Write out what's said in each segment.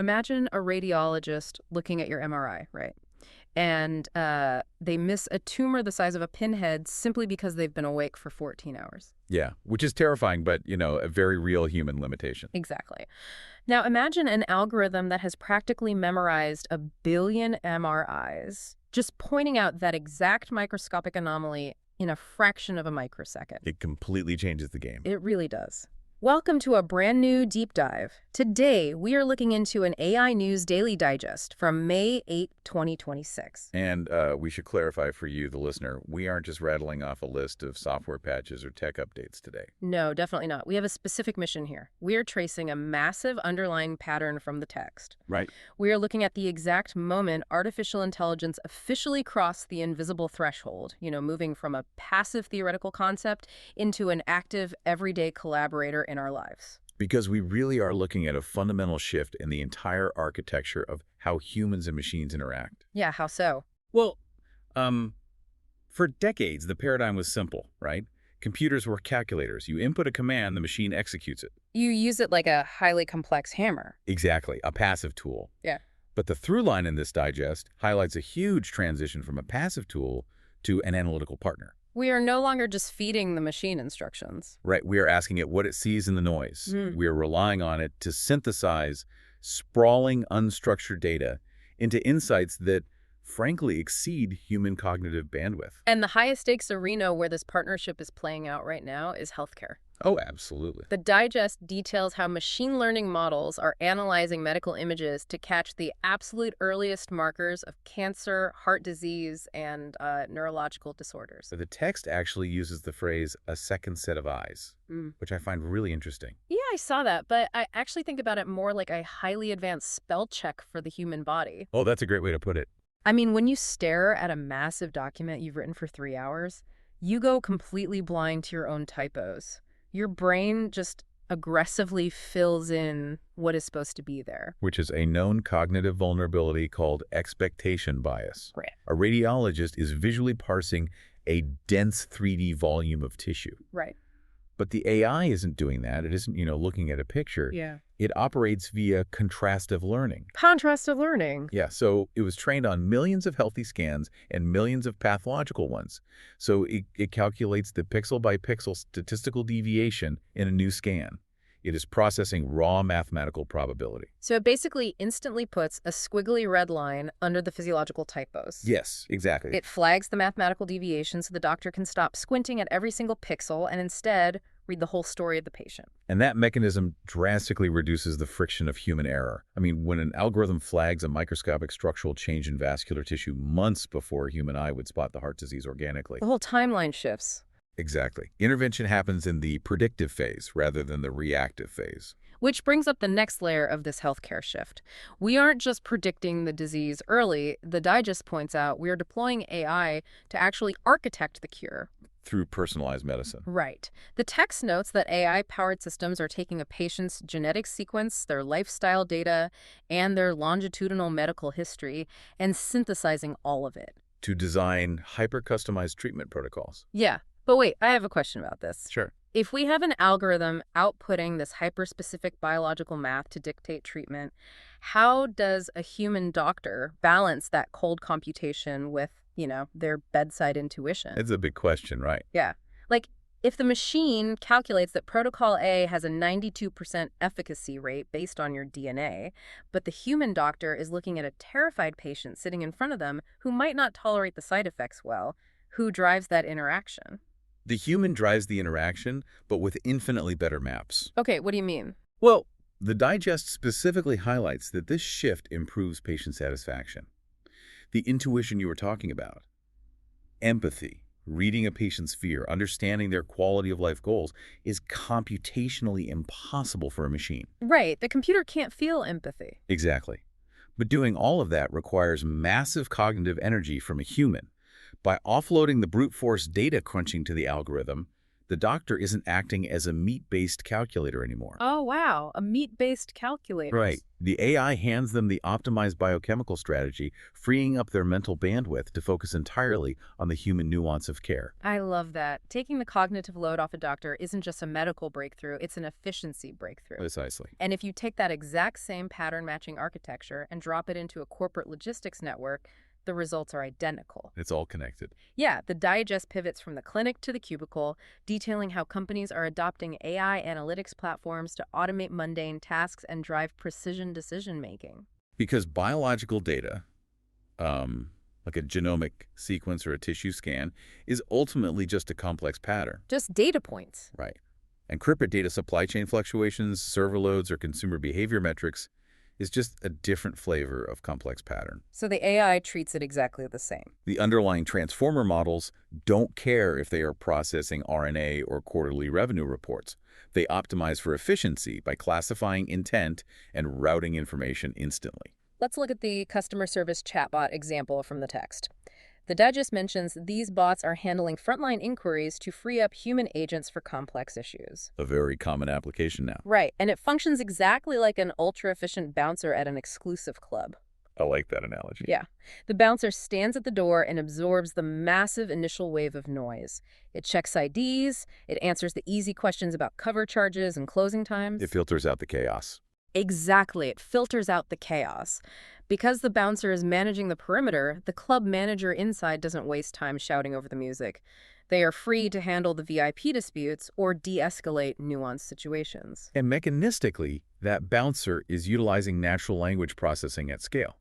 Imagine a radiologist looking at your MRI, right? And they miss a tumor the size of a pinhead simply because they've been awake for 14 hours. Yeah, which is terrifying, but, a very real human limitation. Exactly. Now imagine an algorithm that has practically memorized 1 billion MRIs, just pointing out that exact microscopic anomaly in a fraction of a microsecond. It completely changes the game. It really does. Welcome to a brand new deep dive. Today, we are looking into an AI News Daily Digest from May 8, 2026. And we should clarify for you, the listener, we aren't just rattling off a list of software patches or tech updates today. No, definitely not. We have a specific mission here. We are tracing a massive underlying pattern from the text. Right. We are looking at the exact moment artificial intelligence officially crossed the invisible threshold, moving from a passive theoretical concept into an active, everyday collaborator in our lives. Because we really are looking at a fundamental shift in the entire architecture of how humans and machines interact. Yeah, how so? Well, for decades, the paradigm was simple, right? Computers were calculators. You input a command, the machine executes it. You use it like a highly complex hammer. Exactly, a passive tool. Yeah. But the through line in this digest highlights a huge transition from a passive tool to an analytical partner. We are no longer just feeding the machine instructions. Right, we are asking it what it sees in the noise. We are relying on it to synthesize sprawling, unstructured data into insights that, frankly, exceed human cognitive bandwidth. And the highest stakes arena where this partnership is playing out right now is healthcare. Oh, absolutely. The digest details how machine learning models are analyzing medical images to catch the absolute earliest markers of cancer, heart disease, and neurological disorders. So the text actually uses the phrase, a second set of eyes, which I find really interesting. Yeah, I saw that, but I actually think about it more like a highly advanced spell check for the human body. Oh, that's a great way to put it. I mean, when you stare at a massive document you've written for 3 hours, you go completely blind to your own typos. Your brain just aggressively fills in what is supposed to be there. Which is a known cognitive vulnerability called expectation bias. Right. A radiologist is visually parsing a dense 3D volume of tissue. Right. But the AI isn't doing that. It isn't, looking at a picture. Yeah. It operates via contrastive learning. Contrastive learning. Yeah, so it was trained on millions of healthy scans and millions of pathological ones. So it calculates the pixel-by-pixel statistical deviation in a new scan. It is processing raw mathematical probability. So it basically instantly puts a squiggly red line under the physiological typos. Yes, exactly. It flags the mathematical deviation so the doctor can stop squinting at every single pixel and instead read the whole story of the patient. And that mechanism drastically reduces the friction of human error. I mean, when an algorithm flags a microscopic structural change in vascular tissue months before a human eye would spot the heart disease organically. The whole timeline shifts. Exactly. Intervention happens in the predictive phase rather than the reactive phase. Which brings up the next layer of this healthcare shift. We aren't just predicting the disease early. The digest points out we are deploying AI to actually architect the cure. Through personalized medicine. Right. The text notes that AI-powered systems are taking a patient's genetic sequence, their lifestyle data, and their longitudinal medical history, and synthesizing all of it. To design hyper-customized treatment protocols. Yeah. But wait, I have a question about this. Sure. If we have an algorithm outputting this hyper-specific biological math to dictate treatment, how does a human doctor balance that cold computation with, their bedside intuition? It's a big question, right? Yeah. Like, if the machine calculates that protocol A has a 92% efficacy rate based on your DNA, but the human doctor is looking at a terrified patient sitting in front of them who might not tolerate the side effects well, who drives that interaction? The human drives the interaction, but with infinitely better maps. Okay, what do you mean? Well, the digest specifically highlights that this shift improves patient satisfaction. The intuition you were talking about, empathy, reading a patient's fear, understanding their quality of life goals, is computationally impossible for a machine. Right, the computer can't feel empathy. Exactly. But doing all of that requires massive cognitive energy from a human. By offloading the brute force data crunching to the algorithm, The doctor isn't acting as a meat-based calculator anymore. Oh, wow. A meat-based calculator. Right. The AI hands them the optimized biochemical strategy, freeing up their mental bandwidth to focus entirely on the human nuance of care. I love that. Taking the cognitive load off a doctor isn't just a medical breakthrough, it's an efficiency breakthrough. Precisely. And if you take that exact same pattern matching architecture and drop it into a corporate logistics network, the results are identical. It's all connected. Yeah, the digest pivots from the clinic to the cubicle, detailing how companies are adopting AI analytics platforms to automate mundane tasks and drive precision decision-making. Because biological data, like a genomic sequence or a tissue scan, is ultimately just a complex pattern. Just data points. Right. And corporate data supply chain fluctuations, server loads, or consumer behavior metrics is just a different flavor of complex pattern. So the AI treats it exactly the same. The underlying transformer models don't care if they are processing RNA or quarterly revenue reports. They optimize for efficiency by classifying intent and routing information instantly. Let's look at the customer service chatbot example from the text. The digest mentions these bots are handling frontline inquiries to free up human agents for complex issues. A very common application now. Right, and it functions exactly like an ultra-efficient bouncer at an exclusive club. I like that analogy. Yeah. The bouncer stands at the door and absorbs the massive initial wave of noise. It checks IDs, it answers the easy questions about cover charges and closing times. It filters out the chaos. Exactly, it filters out the chaos. Because the bouncer is managing the perimeter, the club manager inside doesn't waste time shouting over the music. They are free to handle the VIP disputes or de-escalate nuanced situations. And mechanistically, that bouncer is utilizing natural language processing at scale.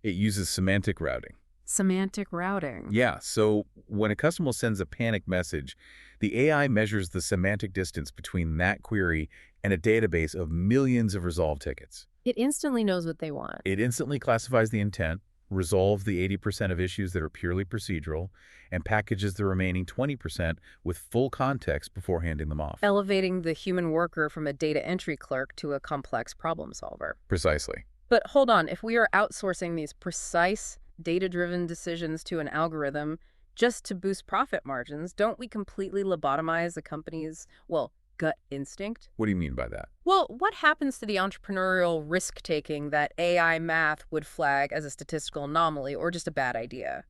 It uses semantic routing. Semantic routing. Yeah, so when a customer sends a panic message, the AI measures the semantic distance between that query and a database of millions of resolved tickets. It instantly knows what they want. It instantly classifies the intent, resolves the 80% of issues that are purely procedural, and packages the remaining 20% with full context before handing them off. Elevating the human worker from a data entry clerk to a complex problem solver. Precisely. But hold on, if we are outsourcing these precise, data-driven decisions to an algorithm just to boost profit margins, don't we completely lobotomize a company's, well, gut instinct? What do you mean by that? Well, what happens to the entrepreneurial risk-taking that AI math would flag as a statistical anomaly or just a bad idea?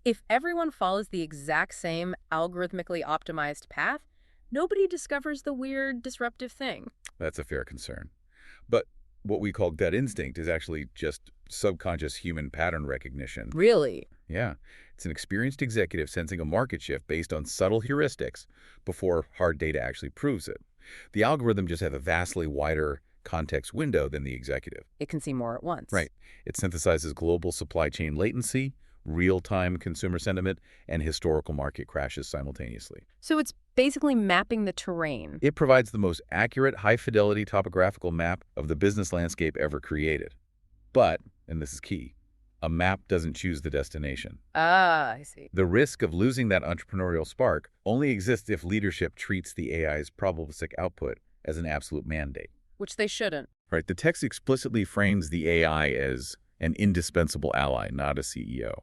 If everyone follows the exact same algorithmically optimized path, nobody discovers the weird, disruptive thing. That's a fair concern. But what we call gut instinct is actually just subconscious human pattern recognition. Really? Yeah. It's an experienced executive sensing a market shift based on subtle heuristics before hard data actually proves it. The algorithm just has a vastly wider context window than the executive. It can see more at once. Right. It synthesizes global supply chain latency, real-time consumer sentiment, and historical market crashes simultaneously. So it's basically mapping the terrain. It provides the most accurate, high-fidelity topographical map of the business landscape ever created. But, and this is key, a map doesn't choose the destination. Ah, I see. The risk of losing that entrepreneurial spark only exists if leadership treats the AI's probabilistic output as an absolute mandate. Which they shouldn't. Right. The text explicitly frames the AI as an indispensable ally, not a CEO.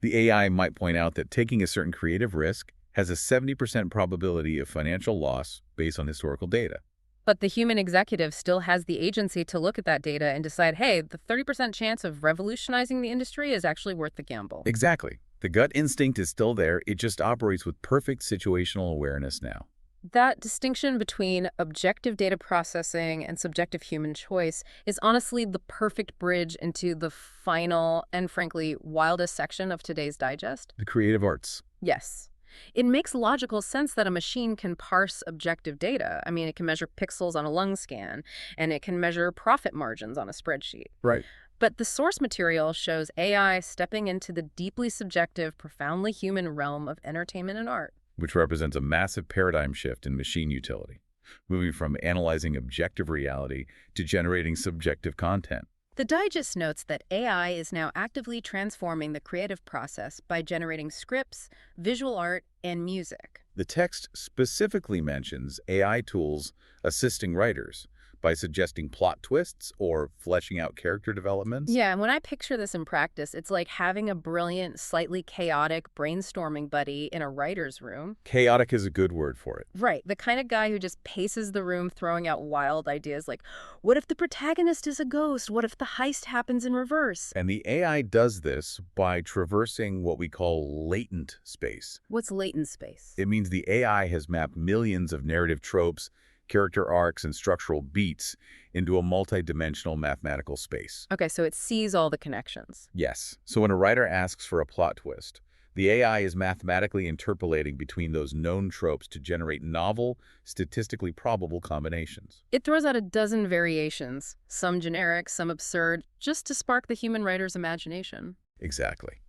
The AI might point out that taking a certain creative risk has a 70% probability of financial loss based on historical data. But the human executive still has the agency to look at that data and decide, hey, the 30% chance of revolutionizing the industry is actually worth the gamble. Exactly. The gut instinct is still there. It just operates with perfect situational awareness now. That distinction between objective data processing and subjective human choice is honestly the perfect bridge into the final and, frankly, wildest section of today's digest. The creative arts. Yes. It makes logical sense that a machine can parse objective data. I mean, it can measure pixels on a lung scan, and it can measure profit margins on a spreadsheet. Right. But the source material shows AI stepping into the deeply subjective, profoundly human realm of entertainment and art. Which represents a massive paradigm shift in machine utility, moving from analyzing objective reality to generating subjective content. The digest notes that AI is now actively transforming the creative process by generating scripts, visual art, and music. The text specifically mentions AI tools assisting writers, by suggesting plot twists or fleshing out character developments. Yeah, and when I picture this in practice, it's like having a brilliant, slightly chaotic brainstorming buddy in a writer's room. Chaotic is a good word for it. Right, the kind of guy who just paces the room throwing out wild ideas like, what if the protagonist is a ghost? What if the heist happens in reverse? And the AI does this by traversing what we call latent space. What's latent space? It means the AI has mapped millions of narrative tropes, character arcs, and structural beats into a multidimensional mathematical space. Okay, so it sees all the connections. Yes. So when a writer asks for a plot twist, the AI is mathematically interpolating between those known tropes to generate novel, statistically probable combinations. It throws out a dozen variations, some generic, some absurd, just to spark the human writer's imagination. Exactly.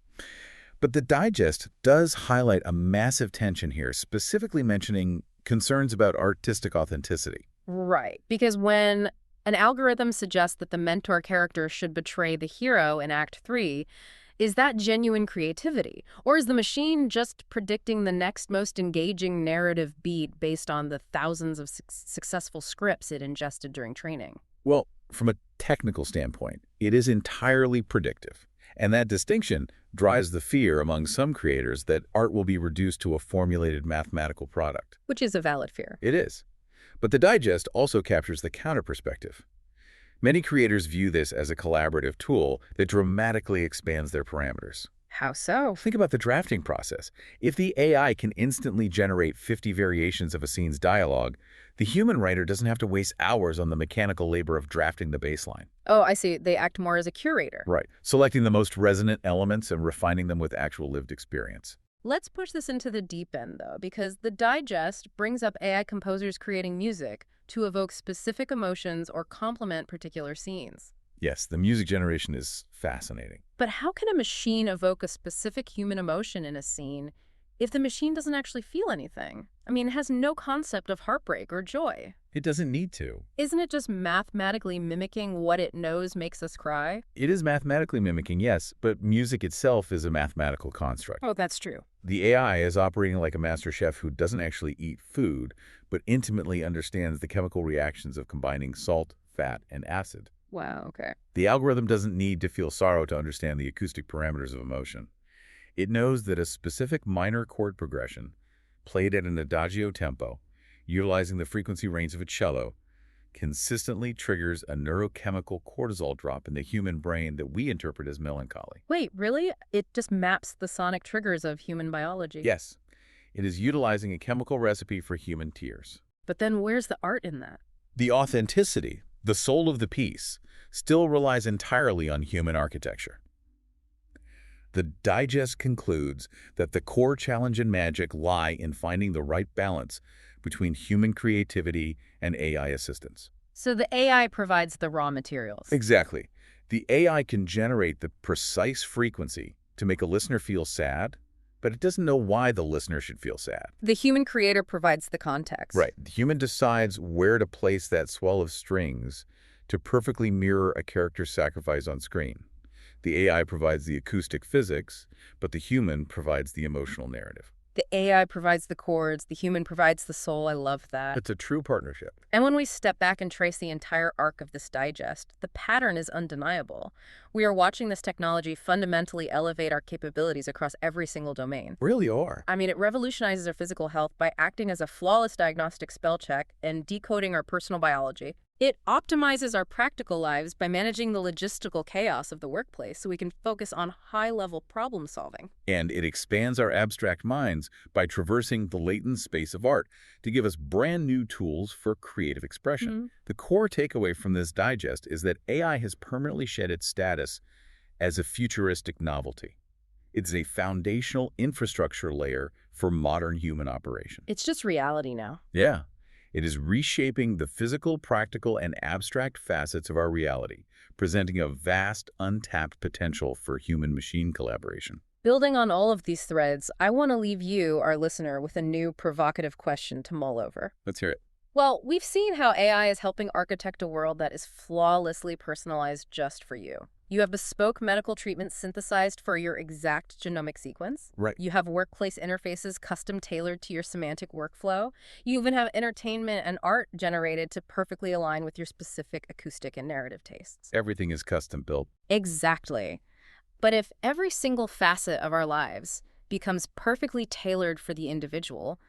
But the digest does highlight a massive tension here, specifically mentioning concerns about artistic authenticity. Right, because when an algorithm suggests that the mentor character should betray the hero in Act 3, is that genuine creativity? Or is the machine just predicting the next most engaging narrative beat based on the thousands of successful scripts it ingested during training? Well, from a technical standpoint, it is entirely predictive. And that distinction drives the fear among some creators that art will be reduced to a formulated mathematical product. Which is a valid fear. It is. But the digest also captures the counter perspective. Many creators view this as a collaborative tool that dramatically expands their parameters. How so? Think about the drafting process. If the AI can instantly generate 50 variations of a scene's dialogue, the human writer doesn't have to waste hours on the mechanical labor of drafting the baseline. Oh, I see. They act more as a curator. Right. Selecting the most resonant elements and refining them with actual lived experience. Let's push this into the deep end, though, because the digest brings up AI composers creating music to evoke specific emotions or complement particular scenes. Yes, the music generation is fascinating. But how can a machine evoke a specific human emotion in a scene if the machine doesn't actually feel anything? I mean, it has no concept of heartbreak or joy. It doesn't need to. Isn't it just mathematically mimicking what it knows makes us cry? It is mathematically mimicking, yes, but music itself is a mathematical construct. Oh, that's true. The AI is operating like a master chef who doesn't actually eat food, but intimately understands the chemical reactions of combining salt, fat, and acid. Wow, okay. The algorithm doesn't need to feel sorrow to understand the acoustic parameters of emotion. It knows that a specific minor chord progression, played at an adagio tempo, utilizing the frequency range of a cello, consistently triggers a neurochemical cortisol drop in the human brain that we interpret as melancholy. Wait, really? It just maps the sonic triggers of human biology? Yes, it is utilizing a chemical recipe for human tears. But then where's the art in that? The authenticity, the soul of the piece, still relies entirely on human architecture. The digest concludes that the core challenge and magic lie in finding the right balance between human creativity and AI assistance. So the AI provides the raw materials. Exactly. The AI can generate the precise frequency to make a listener feel sad, but it doesn't know why the listener should feel sad. The human creator provides the context. Right. The human decides where to place that swell of strings to perfectly mirror a character's sacrifice on screen. The AI provides the acoustic physics, but the human provides the emotional narrative. The AI provides the chords, the human provides the soul. I love that. It's a true partnership. And when we step back and trace the entire arc of this digest, the pattern is undeniable. We are watching this technology fundamentally elevate our capabilities across every single domain. Really are. I mean, it revolutionizes our physical health by acting as a flawless diagnostic spell check and decoding our personal biology. It optimizes our practical lives by managing the logistical chaos of the workplace so we can focus on high-level problem solving. And it expands our abstract minds by traversing the latent space of art to give us brand new tools for creative expression. The core takeaway from this digest is that AI has permanently shed its status as a futuristic novelty. It's a foundational infrastructure layer for modern human operation. It's just reality now. Yeah. It is reshaping the physical, practical, and abstract facets of our reality, presenting a vast, untapped potential for human-machine collaboration. Building on all of these threads, I want to leave you, our listener, with a new provocative question to mull over. Let's hear it. Well, we've seen how AI is helping architect a world that is flawlessly personalized just for you. You have bespoke medical treatments synthesized for your exact genomic sequence. Right. You have workplace interfaces custom tailored to your semantic workflow. You even have entertainment and art generated to perfectly align with your specific acoustic and narrative tastes. Everything is custom built. Exactly. But if every single facet of our lives becomes perfectly tailored for the individual,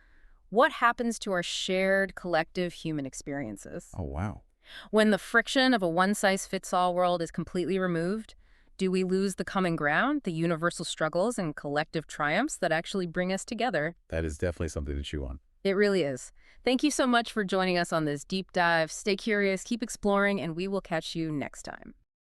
what happens to our shared collective human experiences? Oh, wow. When the friction of a one-size-fits-all world is completely removed, do we lose the common ground, the universal struggles and collective triumphs that actually bring us together? That is definitely something to chew on. It really is. Thank you so much for joining us on this deep dive. Stay curious, keep exploring, and we will catch you next time.